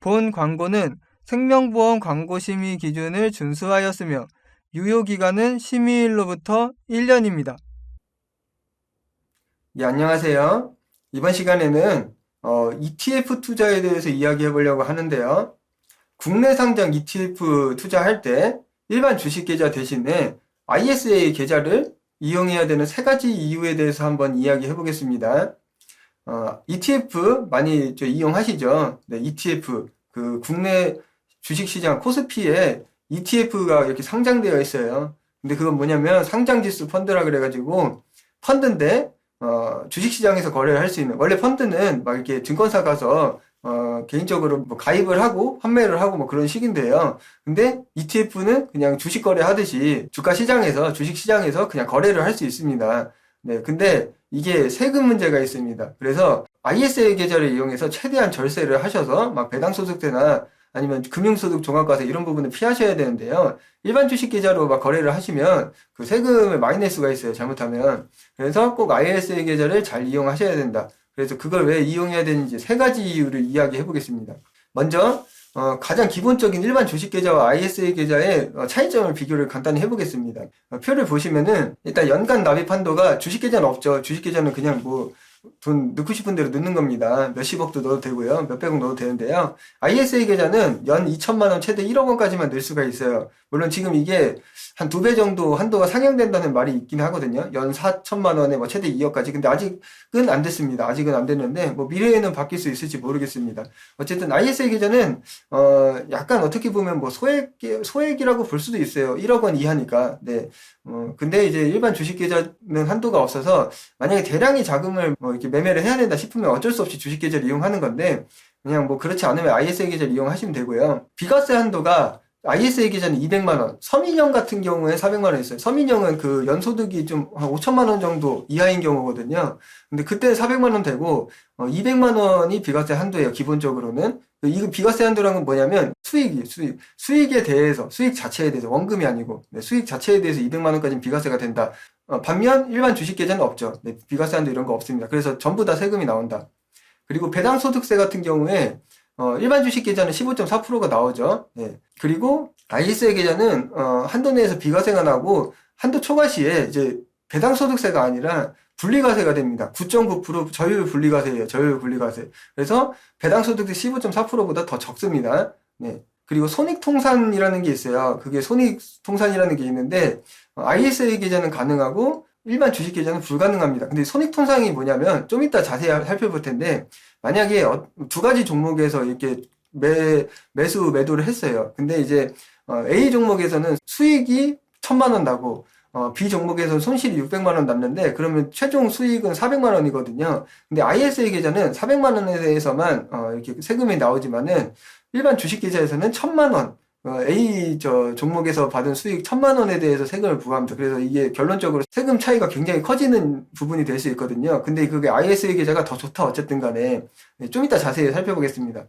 본 광고는 생명보험 광고심의 기준을 준수하였으며 유효기간은 심의일로부터 1년입니다. 예, 안녕하세요. 이번 시간에는 ETF 투자에 대해서 이야기해 보려고 하는데요. 국내 상장 ETF 투자할 때 일반 주식 계좌 대신에 ISA 계좌를 이용해야 되는 세 가지 이유에 대해서 한번 이야기해 보겠습니다. ETF 많이 이용하시죠? 네, ETF. 그 국내 주식시장 코스피에 ETF가 이렇게 상장되어 있어요. 근데 그건 뭐냐면 상장지수 펀드라 그래가지고 펀드인데 주식시장에서 거래를 할 수 있는, 원래 펀드는 막 이렇게 증권사 가서 개인적으로 뭐 가입을 하고 판매를 하고 뭐 그런 식인데요. 근데 ETF는 그냥 주식 거래 하듯이 주가 시장에서, 주식 시장에서 그냥 거래를 할 수 있습니다. 네, 근데 이게 세금 문제가 있습니다. 그래서 ISA 계좌를 이용해서 최대한 절세를 하셔서 막 배당소득세나 아니면 금융소득 종합과세 이런 부분을 피하셔야 되는데요. 일반 주식 계좌로 막 거래를 하시면 그 세금을 많이 낼 수가 있어요. 잘못하면. 그래서 꼭 ISA 계좌를 잘 이용하셔야 된다. 그래서 그걸 왜 이용해야 되는지 세 가지 이유를 이야기해 보겠습니다. 먼저 가장 기본적인 일반 주식 계좌와 ISA 계좌의 차이점을 비교를 간단히 해보겠습니다. 표를 보시면은 일단 연간 납입 한도가 주식 계좌는 없죠. 주식 계좌는 그냥 뭐 돈 넣고 싶은 대로 넣는 겁니다. 몇십억도 넣어도 되고요. 몇백억 넣어도 되는데요. ISA 계좌는 연 2천만 원, 최대 1억 원까지만 넣을 수가 있어요. 물론 지금 이게 한 2배 정도 한도가 상향된다는 말이 있긴 하거든요. 연 4천만 원에 뭐 최대 2억까지. 근데 아직은 안 됐습니다. 아직은 안 됐는데 뭐 미래에는 바뀔 수 있을지 모르겠습니다. 어쨌든 ISA 계좌는 약간 어떻게 보면 뭐 소액이라고 볼 수도 있어요. 1억 원 이하니까. 네. 근데 이제 일반 주식 계좌는 한도가 없어서 만약에 대량의 자금을 뭐 이렇게 매매를 해야 된다 싶으면 어쩔 수 없이 주식 계좌를 이용하는 건데 그냥 뭐 그렇지 않으면 ISA 계좌를 이용하시면 되고요. 비과세 한도가 ISA 계좌는 200만 원, 서민형 같은 경우에 400만 원 있어요. 서민형은 그 연소득이 좀 한 5천만 원 정도 이하인 경우거든요. 근데 그때 400만 원 되고 200만 원이 비과세 한도예요. 기본적으로는. 이거 비과세 한도라는 건 뭐냐면 수익에 대해서, 수익 자체에 대해서, 원금이 아니고 수익 자체에 대해서 200만 원까지는 비과세가 된다. 반면 일반 주식 계좌는 없죠. 네, 비과세 한도 이런 거 없습니다. 그래서 전부 다 세금이 나온다. 그리고 배당소득세 같은 경우에 일반 주식 계좌는 15.4%가 나오죠. 네. 그리고 ISA 계좌는 한도 내에서 비과세가 나고 한도 초과 시에 이제 배당소득세가 아니라 분리과세가 됩니다. 9.9% 저율 분리과세예요. 저율 분리과세. 그래서 배당소득세 15.4%보다 더 적습니다. 네. 그리고 손익통산이라는 게 있어요. 그게 손익통산이라는 게 있는데 ISA 계좌는 가능하고 일반 주식 계좌는 불가능합니다. 근데 손익통산이 뭐냐면 좀 이따 자세히 살펴볼 텐데 만약에 두 가지 종목에서 이렇게 매도를 했어요. 근데 이제 A 종목에서는 수익이 1,000만 원 나고 B 종목에서는 손실이 600만 원 남는데 그러면 최종 수익은 400만 원이거든요. 근데 ISA 계좌는 400만 원에 대해서만 이렇게 세금이 나오지만은 일반 주식 계좌에서는 1,000만 원 A 종목에서 받은 수익 1,000만 원에 대해서 세금을 부과합니다. 그래서 이게 결론적으로 세금 차이가 굉장히 커지는 부분이 될 수 있거든요. 근데 그게 ISA 계좌가 더 좋다 어쨌든 간에 좀 이따 자세히 살펴보겠습니다.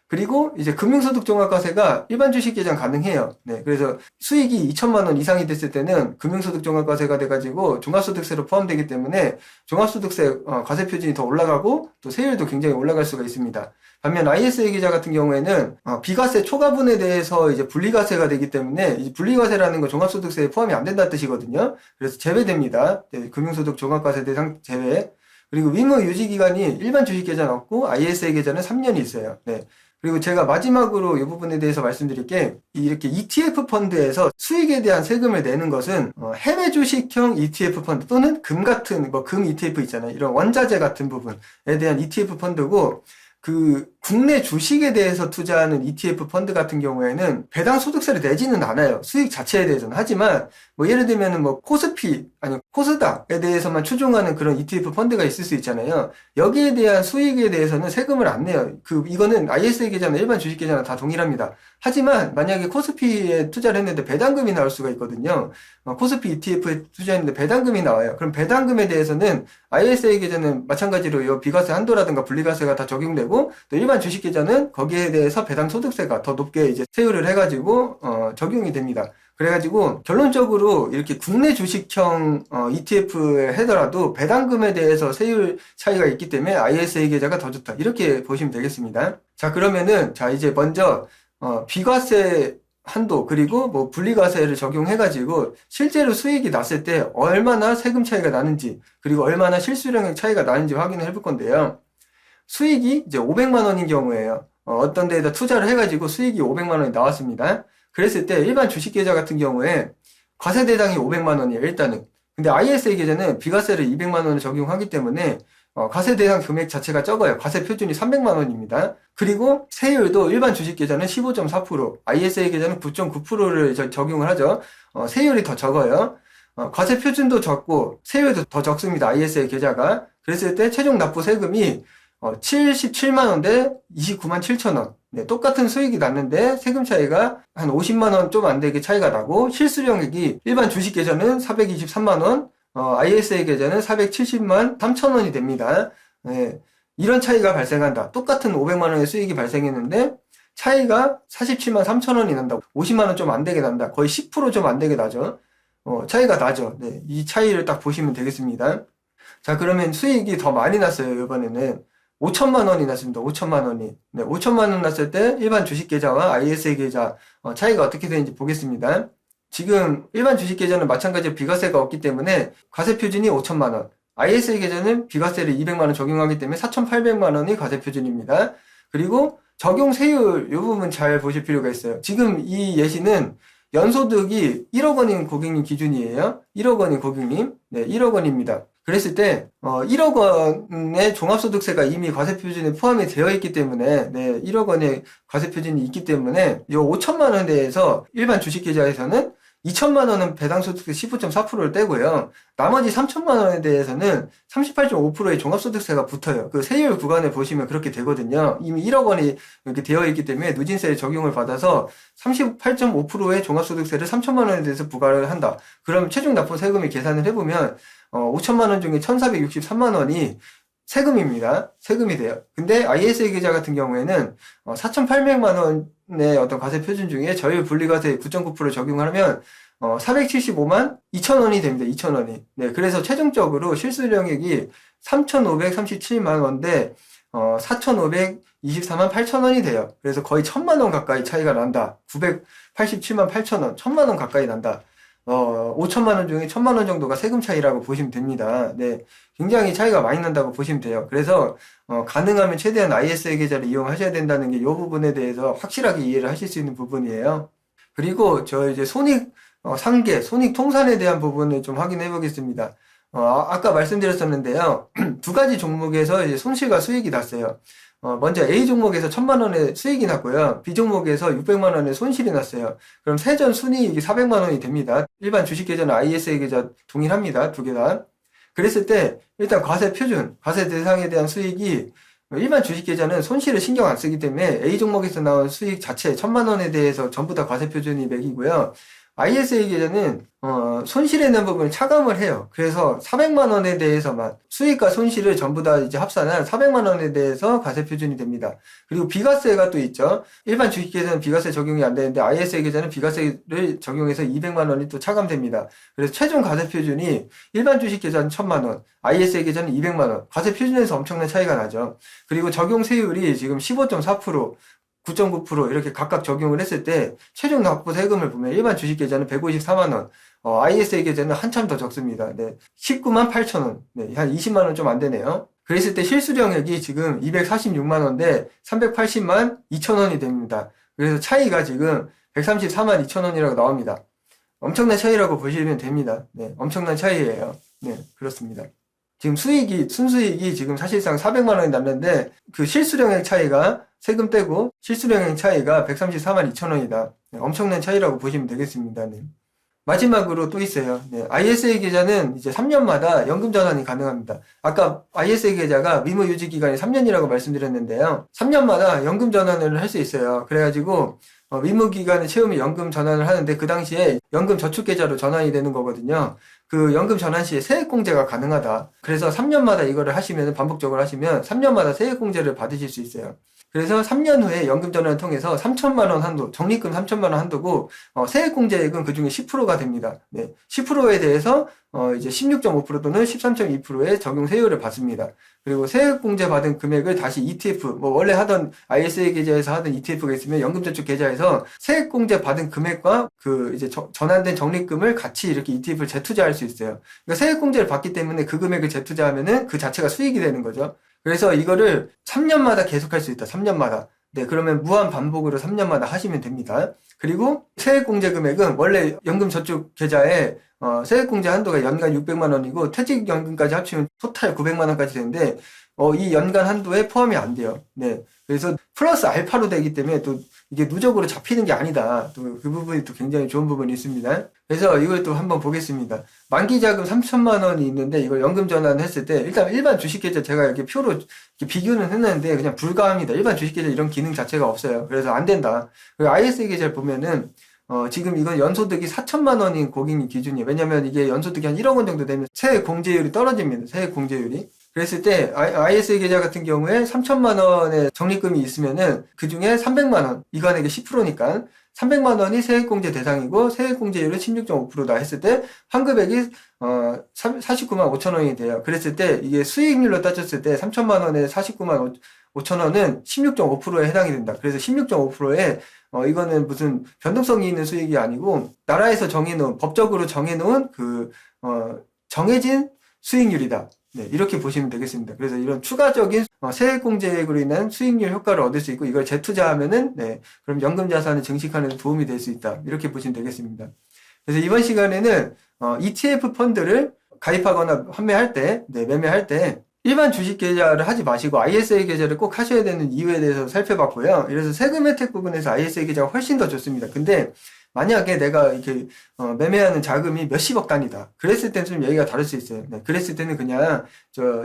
그리고 이제 금융소득 종합과세가 일반 주식 계좌는 가능해요. 네, 그래서 수익이 2천만 원 이상이 됐을 때는 금융소득 종합과세가 돼가지고 종합소득세로 포함되기 때문에 종합소득세 과세 표준이 더 올라가고 또 세율도 굉장히 올라갈 수가 있습니다. 반면 ISA 계좌 같은 경우에는 비과세 초과분에 대해서 이제 분리과세가 되기 때문에 이 분리과세라는 건 종합소득세에 포함이 안 된다는 뜻이거든요. 그래서 제외됩니다. 네, 금융소득 종합과세 대상 제외. 그리고 의무 유지 기간이 일반 주식 계좌는 없고 ISA 계좌는 3년이 있어요. 네. 그리고 제가 마지막으로 이 부분에 대해서 말씀드릴 게 이렇게 ETF 펀드에서 수익에 대한 세금을 내는 것은 해외 주식형 ETF 펀드 또는 금 같은 금 ETF 있잖아요. 이런 원자재 같은 부분에 대한 ETF 펀드고 그 국내 주식에 대해서 투자하는 ETF 펀드 같은 경우에는 배당 소득세를 내지는 않아요. 수익 자체에 대해서는. 하지만 뭐 예를 들면은 뭐 코스피 아니 코스닥에 대해서만 추종하는 그런 ETF 펀드가 있을 수 있잖아요. 여기에 대한 수익에 대해서는 세금을 안 내요. 이거는 ISA 계좌나 일반 주식 계좌나 다 동일합니다. 하지만 만약에 코스피에 투자를 했는데 배당금이 나올 수가 있거든요. 코스피 ETF에 투자했는데 배당금이 나와요. 그럼 배당금에 대해서는 ISA 계좌는 마찬가지로 이 비과세 한도라든가 분리과세가 다 적용되고 또 일반 주식 계좌는 거기에 대해서 배당 소득세가 더 높게 이제 세율을 해가지고 적용이 됩니다. 그래가지고 결론적으로 이렇게 국내 주식형 ETF에 하더라도 배당금에 대해서 세율 차이가 있기 때문에 ISA 계좌가 더 좋다. 이렇게 보시면 되겠습니다. 자, 그러면은 자 이제 먼저 비과세 한도 그리고 뭐 분리과세를 적용해가지고 실제로 수익이 났을 때 얼마나 세금 차이가 나는지 그리고 얼마나 실수령액 차이가 나는지 확인을 해볼 건데요. 수익이 이제 500만 원인 경우에요. 어떤 데에다 투자를 해가지고 수익이 500만 원이 나왔습니다. 그랬을 때 일반 주식 계좌 같은 경우에 과세 대상이 500만 원이에요, 일단은. 근데 ISA 계좌는 비과세를 200만 원을 적용하기 때문에 과세 대상 금액 자체가 적어요. 과세 표준이 300만 원입니다. 그리고 세율도 일반 주식 계좌는 15.4%, ISA 계좌는 9.9%를 적용을 하죠. 세율이 더 적어요. 과세 표준도 적고 세율도 더 적습니다. ISA 계좌가. 그랬을 때 최종 납부 세금이 77만 원 대 29만 7천 원. 네, 똑같은 수익이 났는데 세금 차이가 한 50만 원 좀 안 되게 차이가 나고 실수령액이 일반 주식 계좌는 423만 원, ISA 계좌는 470만 3천 원이 됩니다. 네, 이런 차이가 발생한다. 똑같은 500만 원의 수익이 발생했는데 차이가 47만 3천 원이 난다. 50만 원 좀 안 되게 난다. 거의 10% 좀 안 되게 나죠. 차이가 나죠. 네, 이 차이를 딱 보시면 되겠습니다. 자, 그러면 수익이 더 많이 났어요, 이번에는. 5천만 원이 났습니다. 5천만 원이. 네, 5천만 원 났을 때 일반 주식 계좌와 ISA 계좌 차이가 어떻게 되는지 보겠습니다. 지금 일반 주식 계좌는 마찬가지로 비과세가 없기 때문에 과세 표준이 5천만 원. ISA 계좌는 비과세를 200만 원 적용하기 때문에 4,800만 원이 과세 표준입니다. 그리고 적용 세율 이 부분 잘 보실 필요가 있어요. 지금 이 예시는 연소득이 1억 원인 고객님 기준이에요. 1억 원인 고객님. 네, 1억 원입니다. 그랬을 때 1억 원의 종합소득세가 이미 과세 표준에 포함이 되어 있기 때문에 1억 원의 과세 표준이 있기 때문에 이 5천만 원 대해서 일반 주식 계좌에서는 2천만 원은 배당소득세 15.4%를 떼고요. 나머지 3천만 원에 대해서는 38.5%의 종합소득세가 붙어요. 그 세율 구간을 보시면 그렇게 되거든요. 이미 1억 원이 이렇게 되어 있기 때문에 누진세 적용을 받아서 38.5%의 종합소득세를 3천만 원에 대해서 부과를 한다. 그럼 최종 납부 세금을 계산을 해보면 5천만 원 중에 1,463만 원이 세금입니다. 세금이 돼요. 근데 ISA 계좌 같은 경우에는 4,800만 원의 어떤 과세 표준 중에 저율 분리과세 9.9% 적용을 하면 475만 2천 원이 됩니다. 2천 원이. 네, 그래서 최종적으로 실수령액이 3,537만 원대 4,524만 8천 원이 돼요. 그래서 거의 1,000만 원 가까이 차이가 난다. 987만 8천 원, 1,000만 원 가까이 난다. 5천만 원 중에 1,000만 원 정도가 세금 차이라고 보시면 됩니다. 네. 굉장히 차이가 많이 난다고 보시면 돼요. 그래서, 가능하면 최대한 ISA 계좌를 이용하셔야 된다는 게 이 부분에 대해서 확실하게 이해를 하실 수 있는 부분이에요. 그리고 저 이제 손익, 상계, 손익 통산에 대한 부분을 좀 확인해 보겠습니다. 아까 말씀드렸었는데요. 두 가지 종목에서 이제 손실과 수익이 났어요. 먼저 A 종목에서 1,000만 원의 수익이 났고요. B 종목에서 600만 원의 손실이 났어요. 그럼 세전 순이익이 400만 원이 됩니다. 일반 주식 계좌는 ISA 계좌 동일합니다. 두 개 다. 그랬을 때 일단 과세 표준, 과세 대상에 대한 수익이 일반 주식 계좌는 손실을 신경 안 쓰기 때문에 A 종목에서 나온 수익 자체 1,000만 원에 대해서 전부 다 과세 표준이 매기고요. ISA 계좌는 손실에 있는 부분을 차감을 해요. 그래서 400만 원에 대해서만 수익과 손실을 전부 다 이제 합산한 400만 원에 대해서 과세 표준이 됩니다. 그리고 비과세가 또 있죠. 일반 주식 계좌는 비과세 적용이 안 되는데 ISA 계좌는 비과세를 적용해서 200만 원이 또 차감됩니다. 그래서 최종 과세 표준이 일반 주식 계좌는 1,000만 원, ISA 계좌는 200만 원. 과세 표준에서 엄청난 차이가 나죠. 그리고 적용 세율이 지금 15.4%, 9.9% 이렇게 각각 적용을 했을 때 최종 납부 세금을 보면 일반 주식 계좌는 154만 원, ISA 계좌는 한참 더 적습니다. 네, 19만 8천 원, 네, 한 20만 원 좀 안 되네요. 그랬을 때 실수령액이 지금 246만 원대 380만 2천 원이 됩니다. 그래서 차이가 지금 134만 2천 원이라고 나옵니다. 엄청난 차이라고 보시면 됩니다. 네, 엄청난 차이예요. 네, 그렇습니다. 지금 순수익이 지금 사실상 400만 원이 났는데 그 실수령액 차이가 세금 떼고 실수령액 차이가 134만 2천 원이다. 네, 엄청난 차이라고 보시면 되겠습니다. 네. 마지막으로 또 있어요. 네, ISA 계좌는 이제 3년마다 연금 전환이 가능합니다. 아까 ISA 계좌가 의무 유지 기간이 3년이라고 말씀드렸는데요. 3년마다 연금 전환을 할 수 있어요. 그래가지고 의무 기간을 채우면 연금 전환을 하는데 그 당시에 연금 저축 계좌로 전환이 되는 거거든요. 그 연금 전환 시에 세액공제가 가능하다. 그래서 3년마다 이거를 하시면, 반복적으로 하시면 3년마다 세액공제를 받으실 수 있어요. 그래서 3년 후에 연금 전환을 통해서 3천만 원 한도, 적립금 3천만 원 한도고, 세액공제액은 그 중에 10%가 됩니다. 네. 10%에 대해서, 이제 16.5% 또는 13.2%의 적용 세율을 받습니다. 그리고 세액공제 받은 금액을 다시 ETF, 뭐 원래 하던 ISA 계좌에서 하던 ETF가 있으면 연금저축 계좌에서 세액공제 받은 금액과 그 이제 전환된 적립금을 같이 이렇게 ETF를 재투자할 수 있어요. 그러니까 세액공제를 받기 때문에 그 금액을 재투자하면은 그 자체가 수익이 되는 거죠. 그래서 이거를 3년마다 계속할 수 있다. 3년마다. 네, 그러면 무한 반복으로 3년마다 하시면 됩니다. 그리고 세액공제 금액은 원래 연금저축 계좌에 세액공제 한도가 연간 600만 원이고 퇴직연금까지 합치면 토탈 900만 원까지 되는데 이 연간 한도에 포함이 안 돼요. 네, 그래서 플러스 알파로 되기 때문에 또 이게 누적으로 잡히는 게 아니다. 또 그 부분이 또 굉장히 좋은 부분이 있습니다. 그래서 이걸 또 한번 보겠습니다. 만기 자금 3천만 원이 있는데 이걸 연금 전환했을 때 일단 일반 주식계좌 제가 이렇게 표로 이렇게 비교는 했는데 그냥 불가합니다. 일반 주식계좌 이런 기능 자체가 없어요. 그래서 안 된다. 그리고 ISA 계좌를 보면은 지금 이건 연소득이 4천만 원인 고객님 기준이에요. 왜냐면 이게 연소득이 한 1억 원 정도 되면 세액 공제율이 떨어집니다. 세액 공제율이. 그랬을 때 ISA 계좌 같은 경우에 3천만 원의 적립금이 있으면은 그 중에 300만 원, 이관액의 10%니까 300만 원이 세액공제 대상이고 세액공제율은 16.5%다 했을 때 환급액이 49만 5천 원이 돼요. 그랬을 때 이게 수익률로 따졌을 때 3천만 원에 49만 5천 원은 16.5%에 해당이 된다. 그래서 16.5%에 이거는 무슨 변동성이 있는 수익이 아니고 나라에서 정해놓은 법적으로 정해놓은 정해진 수익률이다. 네, 이렇게 보시면 되겠습니다. 그래서 이런 추가적인 세액공제액으로 인한 수익률 효과를 얻을 수 있고 이걸 재투자하면은 네, 그럼 연금 자산을 증식하는 데 도움이 될 수 있다. 이렇게 보시면 되겠습니다. 그래서 이번 시간에는 ETF 펀드를 가입하거나 판매할 때, 네, 매매할 때 일반 주식 계좌를 하지 마시고 ISA 계좌를 꼭 하셔야 되는 이유에 대해서 살펴봤고요. 그래서 세금 혜택 부분에서 ISA 계좌가 훨씬 더 좋습니다. 근데 만약에 내가 이렇게 매매하는 자금이 몇십억 단위다. 그랬을 때는 좀 얘기가 다를 수 있어요. 네, 그랬을 때는 그냥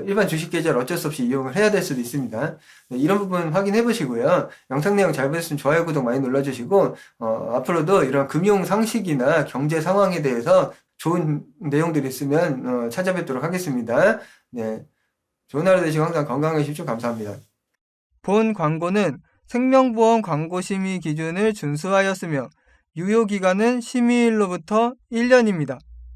일반 주식 계좌를 어쩔 수 없이 이용을 해야 될 수도 있습니다. 네, 이런 부분 확인해 보시고요. 영상 내용 잘 보셨으면 좋아요, 구독 많이 눌러주시고 앞으로도 이런 금융 상식이나 경제 상황에 대해서 좋은 내용들이 있으면 찾아뵙도록 하겠습니다. 네, 좋은 하루 되시고 항상 건강하십시오. 감사합니다. 본 광고는 생명보험 광고 심의 기준을 준수하였으며 유효기간은 심의일로부터 1년입니다.